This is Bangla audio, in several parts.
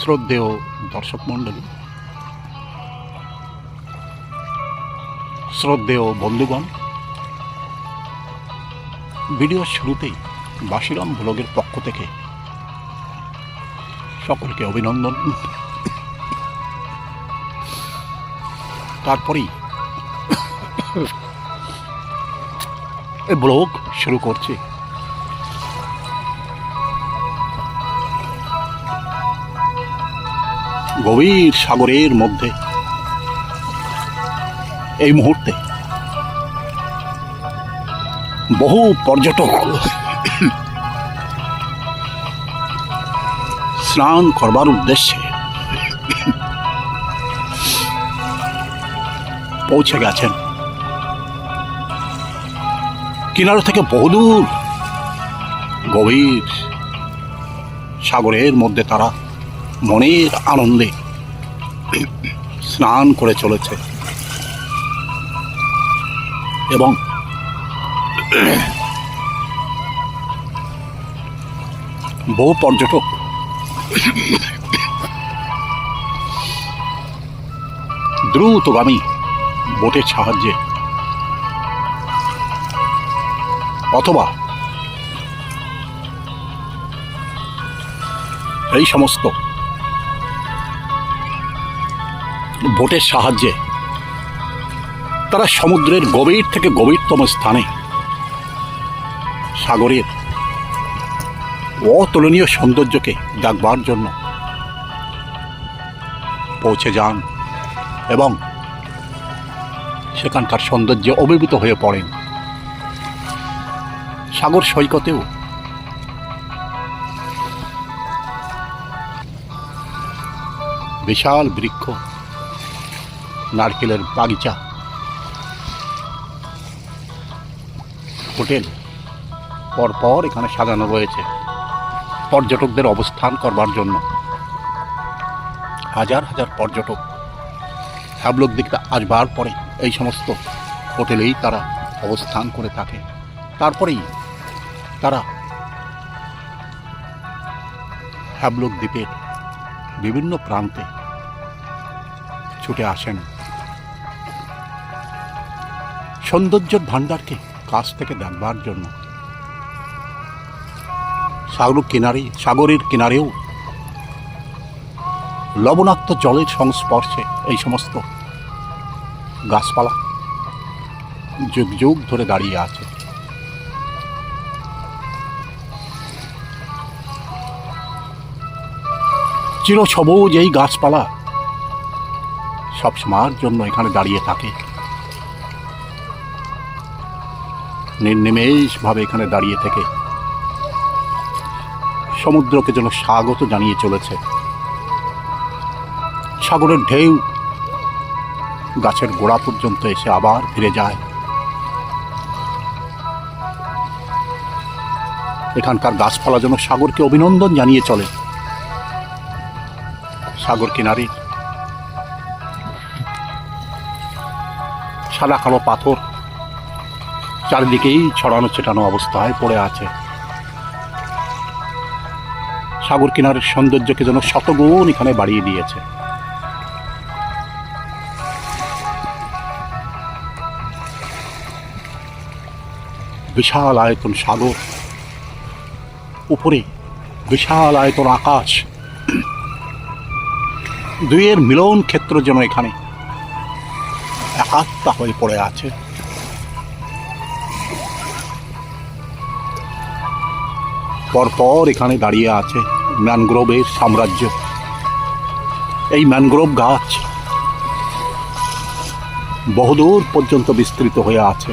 শ্রদ্ধেয় দর্শক মণ্ডলী, শ্রদ্ধেয় বন্ধুগণ, ভিডিওর শুরুতেই বাসিরাম ব্লগের পক্ষ থেকে সকলকে অভিনন্দন। তারপরেই এই ব্লগ শুরু করছি। গভীর সাগরের মধ্যে এই মুহূর্তে বহু পর্যটক স্নান করবার উদ্দেশ্যে পৌঁছে গেছেন। কিনারা থেকে বহুদূর গভীর সাগরের মধ্যে তারা মনের আনন্দে স্নান করে চলেছে এবং বহু পর্যটক দ্রুতগামী বোটের সাহায্যে অথবা এই সমস্ত বোটের সাহায্যে তারা সমুদ্রের গভীর থেকে গভীরতম স্থানে সাগরের অতুলনীয় সৌন্দর্যকে দেখবার জন্য পৌঁছে যান এবং সেখানকার সৌন্দর্যে অভিভূত হয়ে পড়েন। সাগর সৈকতেও বিশাল বৃক্ষ, নারকেলের বাগিচা, হোটেল পরপর এখানে সাজানো রয়েছে পর্যটকদের অবস্থান করবার জন্য। হাজার হাজার পর্যটক হ্যাবলক দিকে আসবার পরে এই সমস্ত হোটেলেই তারা অবস্থান করে থাকে। তারপরেই তারা হ্যাবলক দ্বীপের বিভিন্ন প্রান্তে ছুটে আসেন সৌন্দর্যের ভাণ্ডারকে কাছ থেকে দেখবার জন্য। সাগরের কিনারেও লবণাক্ত জলের সংস্পর্শে এই সমস্ত গাছপালা যুগ যুগ ধরে দাঁড়িয়ে আছে। চিরসবুজ এই গাছপালা সবসময়ের জন্য এখানে দাঁড়িয়ে থাকে, নির্নিমেষ ভাবে এখানে দাঁড়িয়ে থেকে সমুদ্রকে যেন স্বাগত জানিয়ে চলেছে। সাগরের ঢেউ গাছের গোড়া পর্যন্ত এসে আবার ফিরে যায়। এখানকার গাছপালা যেন সাগরকে অভিনন্দন জানিয়ে চলে। সাগর কিনারে সাদা কালো পাথর চারিদিকেই ছড়ানো ছেটানো অবস্থায় পড়ে আছে। সাগর কিনারের সৌন্দর্যকে যেন শতগুণ এখানে বাড়িয়ে দিয়েছে। বিশাল আয়তন সাগর, উপরে বিশাল আয়তন আকাশ, দুইয়ের মিলন ক্ষেত্র যেন এখানে একাত্মা হয়ে পড়ে আছে। পরপর এখানে দাঁড়িয়ে আছে ম্যানগ্রোভের সাম্রাজ্য। এই ম্যানগ্রোভ গাছ বহুদূর পর্যন্ত বিস্তৃত হয়ে আছে।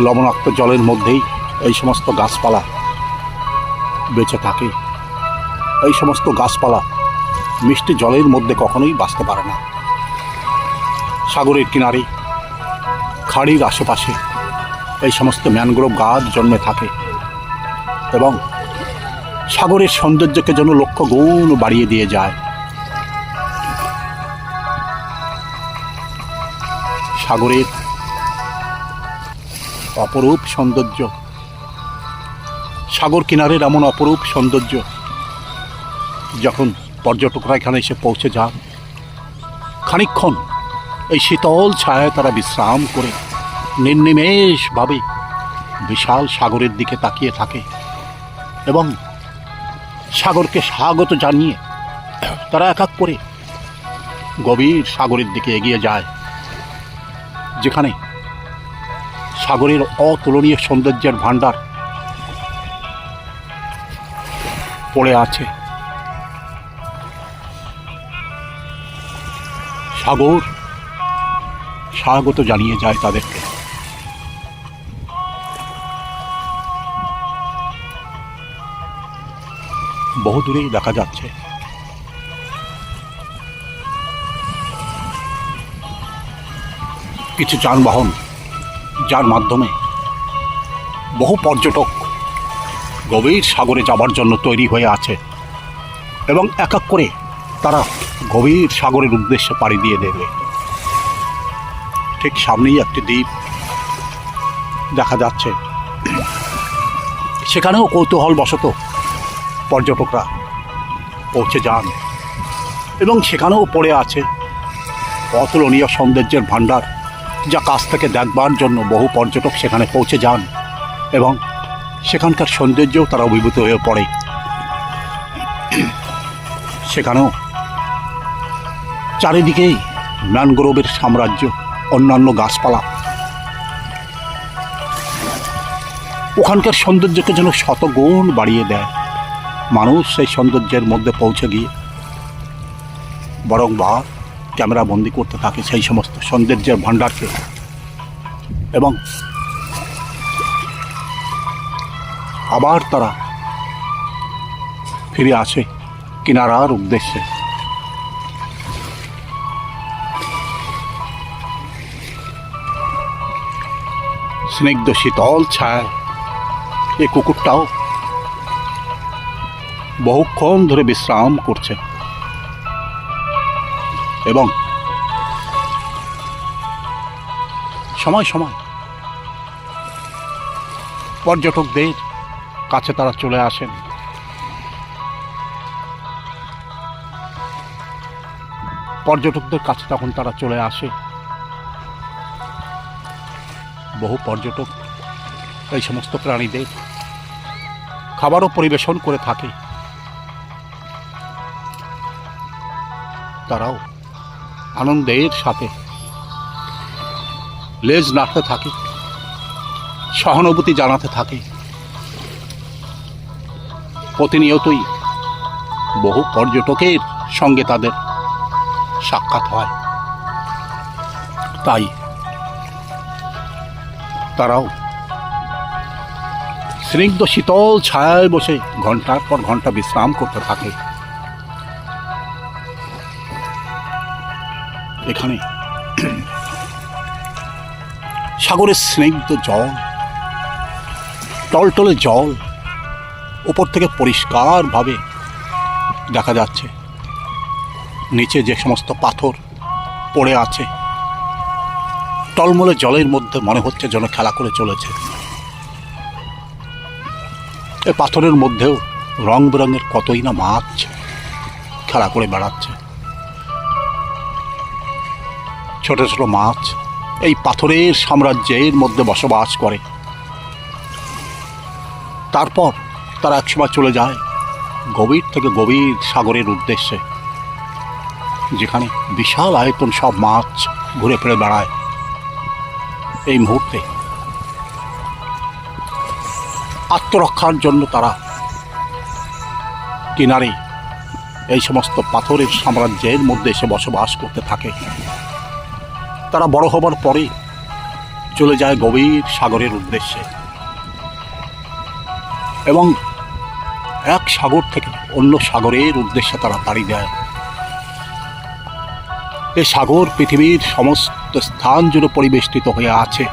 লবণাক্ত জলের মধ্যেই এই সমস্ত গাছপালা বেঁচে থাকে। এই সমস্ত গাছপালা মিষ্টি জলের মধ্যে কখনোই বাঁচতে পারে না। সাগরের কিনারে খাড়ির আশেপাশে এই সমস্ত ম্যানগ্রোভ গাছ জন্মে থাকে এবং সাগরের সৌন্দর্যকে যেন লক্ষ গুণ বাড়িয়ে দিয়ে যায়। সাগরের অপরূপ সৌন্দর্য, সাগর কিনারের এমন অপরূপ সৌন্দর্য যখন পর্যটকরা এখানে এসে পৌঁছে যান, খানিকক্ষণ এই শীতল ছায়ায় তারা বিশ্রাম করে নির্নিমেষভাবে বিশাল সাগরের দিকে তাকিয়ে থাকে এবং সাগরকে স্বাগত জানিয়ে তারা এক এক করে গভীর সাগরের দিকে এগিয়ে যায়, যেখানে সাগরের অতুলনীয় সৌন্দর্যের ভাণ্ডার পড়ে আছে। সাগর স্বাগত জানিয়ে যায় তাদেরকে। বহু দূরেই দেখা যাচ্ছে কিছু যানবাহন, যার মাধ্যমে বহু পর্যটক গভীর সাগরে যাবার জন্য তৈরি হয়ে আছে এবং এক এক করে তারা গভীর সাগরের উদ্দেশ্যে পাড়ি দিয়ে দেবে। ঠিক সামনেই একটি দ্বীপ দেখা যাচ্ছে, সেখানেও কৌতূহলবশত পর্যটকরা পৌঁছে যান এবং সেখানেও পড়ে আছে অতুলনীয় সৌন্দর্যের ভাণ্ডার, যা কাছ থেকে দেখবার জন্য বহু পর্যটক সেখানে পৌঁছে যান এবং সেখানকার সৌন্দর্যও তারা অভিভূত হয়ে পড়ে। সেখানেও চারিদিকেই ম্যানগ্রোভের সাম্রাজ্য, অন্যান্য গাছপালা ওখানকার সৌন্দর্যকে যেন শতগুণ বাড়িয়ে দেয়। মানুষ সেই সৌন্দর্যের মধ্যে পৌঁছে গিয়ে বারংবার ক্যামেরা বন্দি করতে থাকে সেই সমস্ত সৌন্দর্যের ভাণ্ডারকে এবং আবার তারা ফিরে আসে কিনারার উদ্দেশ্যে। স্নিগ্ধ শীতল ছায়ায় এই কুকুরটাও বহুক্ষণ ধরে বিশ্রাম করছে এবং সময় সময় পর্যটকদের কাছে তারা চলে আসেন। পর্যটকদের কাছে তখন তারা চলে আসে। বহু পর্যটক এই সমস্ত প্রাণীদের খাবারও পরিবেশন করে থাকে। তারাও আনন্দের সাথে লেজ নাড়তে থাকে, সহানুভূতি জানাতে থাকে। প্রতিনিয়তই বহু পর্যটকের সঙ্গে তাদের সাক্ষাৎ হয়, তাই তারাও স্নিগ্ধ শীতল ছায়ায় বসে ঘন্টার পর ঘন্টা বিশ্রাম করতে থাকে। এখানে সাগরের স্নিগ্ধ জল, টলটলে জল উপর থেকে পরিষ্কারভাবে দেখা যাচ্ছে। নিচে যে সমস্ত পাথর পড়ে আছে, টলমলে জলের মধ্যে মনে হচ্ছে যেন খেলা করে চলেছে। এই পাথরের মধ্যেও রং বেরঙের কতই না মাছ খেলা করে বেড়াচ্ছে। ছোট ছোট মাছ এই পাথরের সাম্রাজ্যের মধ্যে বসবাস করে। তারপর তারা একসময় চলে যায় গভীর থেকে গভীর সাগরের উদ্দেশ্যে, যেখানে বিশাল আয়তন সব মাছ ঘুরে ফিরে বেড়ায়। এই মুহূর্তে আত্মরক্ষার জন্য তারা কিনারে এই সমস্ত পাথরের সাম্রাজ্যের মধ্যে এসে বসবাস করতে থাকে। তারা বড় হবার পরে চলে যায় গভীর সাগরের উদ্দেশ্যে এবং এক সাগর থেকে অন্য সাগরের উদ্দেশ্যে তারা পাড়ি দেয়। এই সাগর পৃথিবীর সমস্ত স্থান জুড়ে পরিবেষ্টিত হয়ে আছে।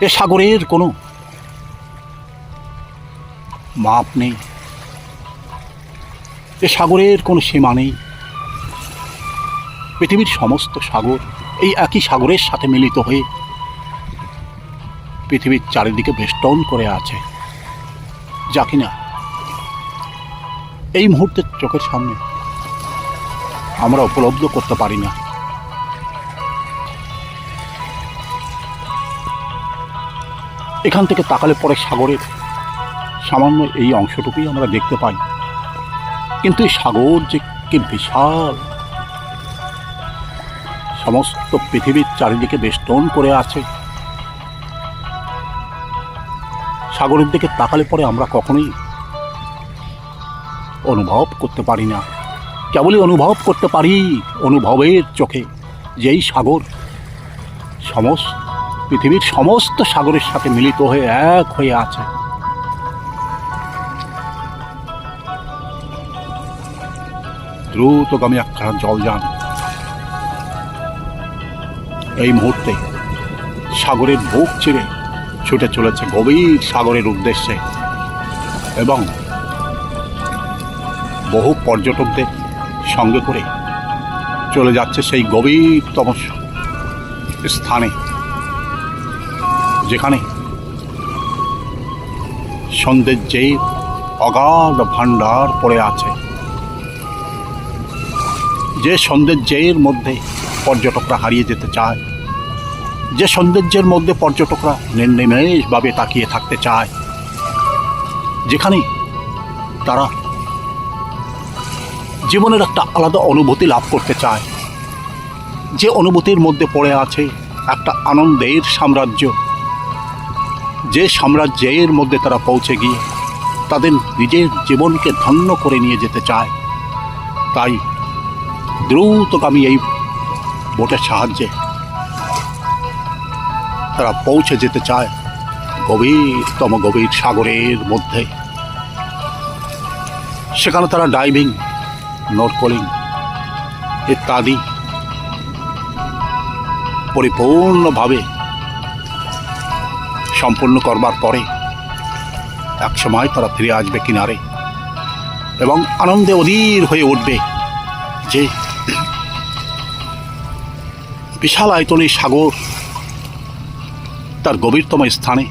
এ সাগরের কোনো মাপ নেই, এ সাগরের কোনো সীমা নেই। পৃথিবীর সমস্ত সাগর এই একই সাগরের সাথে মিলিত হয়ে পৃথিবীর চারিদিকে বেষ্টন করে আছে, যা কিনা এই মুহূর্তে চোখের সামনে আমরা উপলব্ধ করতে পারি না। এখান থেকে তাকালে পরে সাগরের সামান্য এই অংশটুকুই আমরা দেখতে পাই, কিন্তু এই সাগর যে কি বিশাল, সমস্ত পৃথিবীর চারিদিকে বেষ্টন করে আছে। সাগরের দিকে তাকালে পরে আমরা কখনোই অনুভব করতে পারি না, কেবলই অনুভব করতে পারি অনুভবের চোখে যেই সাগর পৃথিবীর সমস্ত সাগরের সাথে মিলিত হয়ে এক হয়ে আছে। দ্রুতগামী একখানা জলযান এই মুহূর্তে সাগরের বুক চিরে ছুটে চলেছে গভীর সাগরের উদ্দেশ্যে, এবং বহু পর্যটকদের সঙ্গে করে চলে যাচ্ছে সেই গভীরতম স্থানে, যেখানে সৌন্দর্যের অগাধ ভাণ্ডার পড়ে আছে, যে সৌন্দর্যের মধ্যে পর্যটকরা হারিয়ে যেতে চায়, যে সৌন্দর্যের মধ্যে পর্যটকরা নির্নিমেষভাবে তাকিয়ে থাকতে চায়, যেখানে তারা জীবনের একটা আলাদা অনুভূতি লাভ করতে চায়, যে অনুভূতির মধ্যে পড়ে আছে একটা আনন্দের সাম্রাজ্য, যে সাম্রাজ্যের মধ্যে তারা পৌঁছে গিয়ে তাদের নিজের জীবনকে ধন্য করে নিয়ে যেতে চায়। তাই দ্রুতগামী এই বোটের সাহায্যে তারা পৌঁছে যেতে চায় গভীরতম গভীর সাগরের মধ্যে। সেখানে তারা ডাইভিং, নরকলিং ইত্যাদি পরিপূর্ণভাবে সম্পূর্ণ করবার পরে একসময় তারা ফিরে আসবে কিনারে এবং আনন্দে অধীর হয়ে উঠবে যে বিশাল আয়তনের সাগর তার গভীরতম স্থানে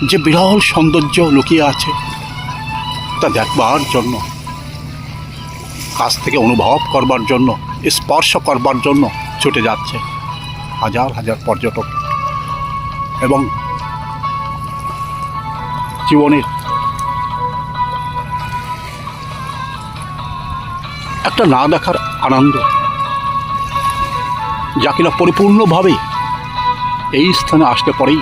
যে বিরল সৌন্দর্য লুকিয়ে আছে তা দেখবার জন্য, কাছ থেকে অনুভব করবার জন্য, স্পর্শ করবার জন্য ছুটে যাচ্ছে হাজার হাজার পর্যটক। এবং জীবনের একটা না দেখার আনন্দ, যা কিনা পরিপূর্ণভাবে এই স্থানে আসতে পরেই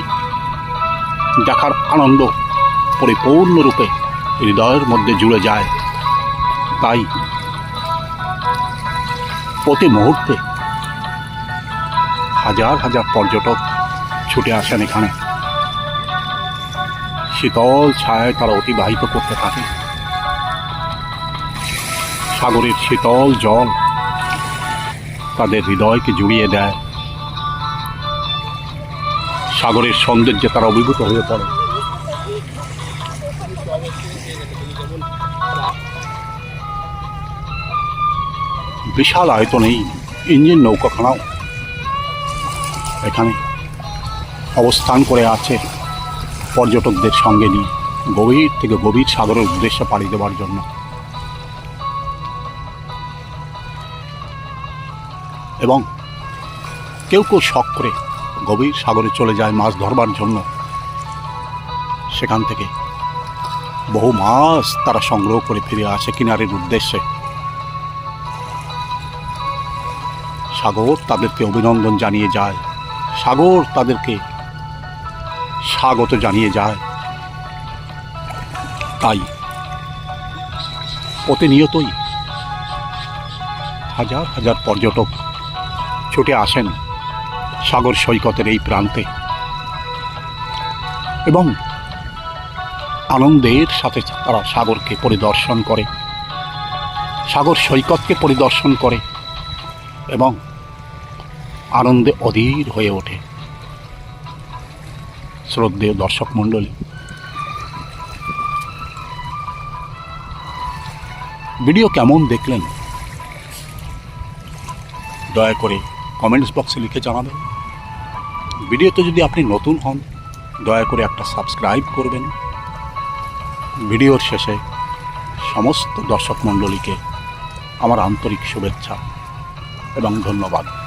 দেখার আনন্দ পরিপূর্ণরূপে হৃদয়ের মধ্যে জুড়ে যায়। তাই প্রতি মুহূর্তে হাজার হাজার পর্যটক ছুটে আসেন এখানে, শীতল ছায়ায় তারা অতিবাহিত করতে থাকে। সাগরের শীতল জল তাদের হৃদয়কে জুড়িয়ে দেয়, সাগরের সৌন্দর্যে তারা অভিভূত হয়ে পড়ে। বিশাল আয়তনেই ইঞ্জিন নৌকাখানাও এখানে অবস্থান করে আছে পর্যটকদের সঙ্গে নিয়ে গভীর থেকে গভীর সাগরের উদ্দেশ্যে পাড়ি দেওয়ার জন্য। এবং কেউ কেউ শখ করে গভীর সাগরে চলে যায় মাছ ধরবার জন্য। সেখান থেকে বহু মাছ তারা সংগ্রহ করে ফিরে আসে কিনারের উদ্দেশ্যে। সাগর তাদেরকে অভিনন্দন জানিয়ে যায়, সাগর তাদেরকে স্বাগত জানিয়ে যায়। তাই প্রতিনিয়তই হাজার হাজার পর্যটক ছুটে আসেন সাগর সৈকতের এই প্রান্তে এবং আনন্দের সাথে তারা সাগরকে পরিদর্শন করে, সাগর সৈকতকে পরিদর্শন করে এবং আনন্দে অধীর হয়ে ওঠে। শ্রদ্ধেয় দর্শক মণ্ডলী, ভিডিও কেমন দেখলেন দয়া করে কমেন্টস বক্সে লিখে জানাবেন। ভিডিওতে যদি আপনি নতুন হন দয়া করে একটা সাবস্ক্রাইব করবেন ভিডিওর শেষে সমস্ত দর্শক মণ্ডলীকে আমার আন্তরিক শুভেচ্ছা এবং ধন্যবাদ।